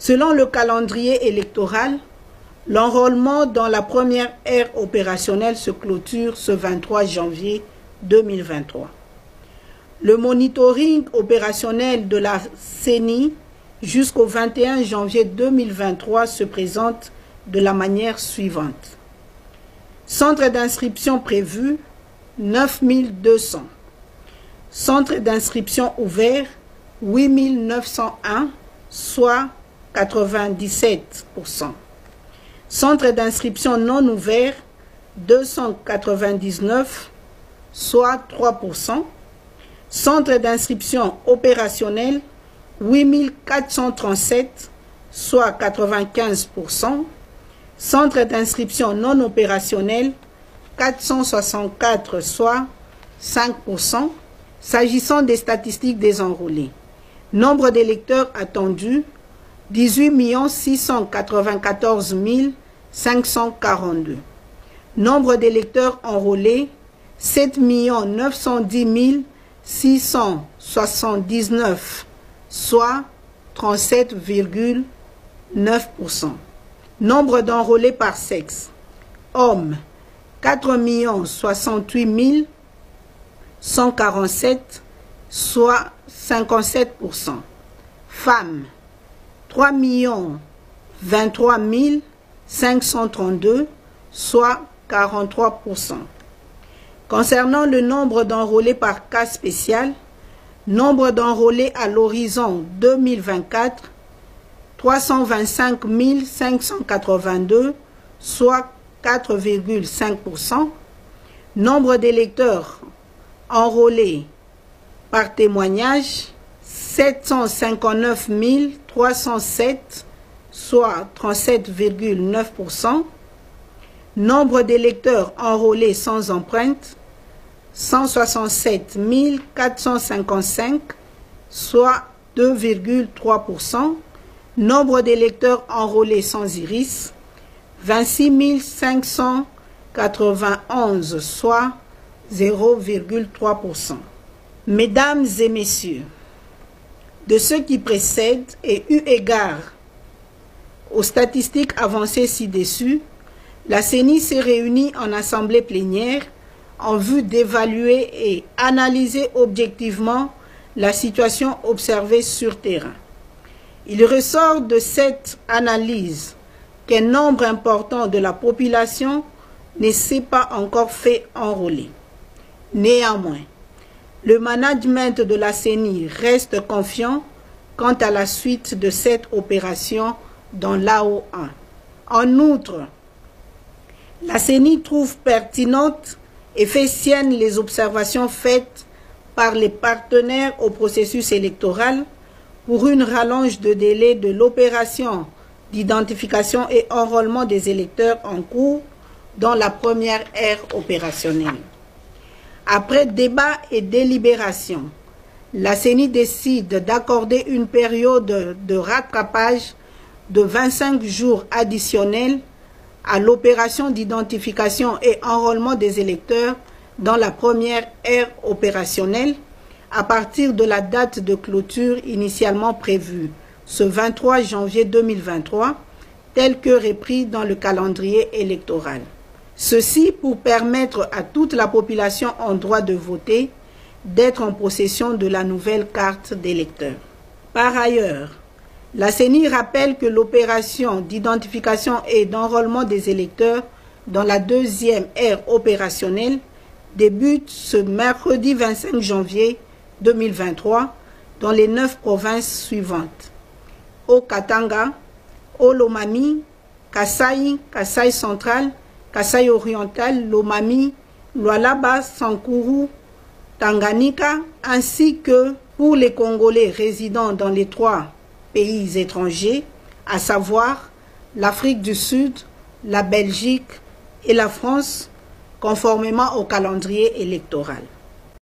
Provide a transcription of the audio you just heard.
Selon le calendrier électoral, l'enrôlement dans la première ère opérationnelle se clôture ce 23 janvier 2023. Le monitoring opérationnel de la CENI jusqu'au 21 janvier 2023 se présente de la manière suivante. Centre d'inscription prévu, 9200. Centre d'inscription ouvert, 8901, soit 97%. Centre d'inscription non ouvert, 299, soit 3%. Centre d'inscription opérationnel, 8437, soit 95%. Centre d'inscription non opérationnel, 464, soit 5%. S'agissant des statistiques des enrôlés, nombre d'électeurs attendus, 18 694 542. Nombre d'électeurs enrôlés, 7 910 679, soit 37,9%. Nombre d'enrôlés par sexe, hommes, 4 068 147, soit 57%. Femmes, 3 23 532, soit 43%. Concernant le nombre d'enrôlés par cas spécial, nombre d'enrôlés à l'horizon 2024, 325 582, soit 4,5%. Nombre d'électeurs enrôlés par témoignage, 759 307, soit 37,9%. Nombre d'électeurs enrôlés sans empreinte, 167 455, soit 2,3%. Nombre d'électeurs enrôlés sans iris, 26 591, soit 0,3%. Mesdames et messieurs, de ce qui précède et eu égard aux statistiques avancées ci-dessus, la CENI s'est réunie en assemblée plénière en vue d'évaluer et analyser objectivement la situation observée sur terrain. Il ressort de cette analyse qu'un nombre important de la population ne s'est pas encore fait enrôler. Néanmoins, le management de la CENI reste confiant quant à la suite de cette opération dans l'AO1. En outre, la CENI trouve pertinente et fait sienne les observations faites par les partenaires au processus électoral pour une rallonge de délai de l'opération d'identification et enrôlement des électeurs en cours dans la première ère opérationnelle. Après débat et délibération, la CENI décide d'accorder une période de rattrapage de 25 jours additionnels à l'opération d'identification et enrôlement des électeurs dans la première ère opérationnelle à partir de la date de clôture initialement prévue, ce 23 janvier 2023, tel que repris dans le calendrier électoral. Ceci pour permettre à toute la population en droit de voter d'être en possession de la nouvelle carte d'électeur. Par ailleurs, la CENI rappelle que l'opération d'identification et d'enrôlement des électeurs dans la deuxième ère opérationnelle débute ce mercredi 25 janvier 2023 dans les 9 provinces suivantes: Haut-Katanga, Haut-Lomami, Kasaï, Kasaï central, Kasaï oriental, Lomami, Lualaba, Sankuru, Tanganyika, ainsi que pour les Congolais résidant dans les 3 pays étrangers, à savoir l'Afrique du Sud, la Belgique et la France, conformément au calendrier électoral.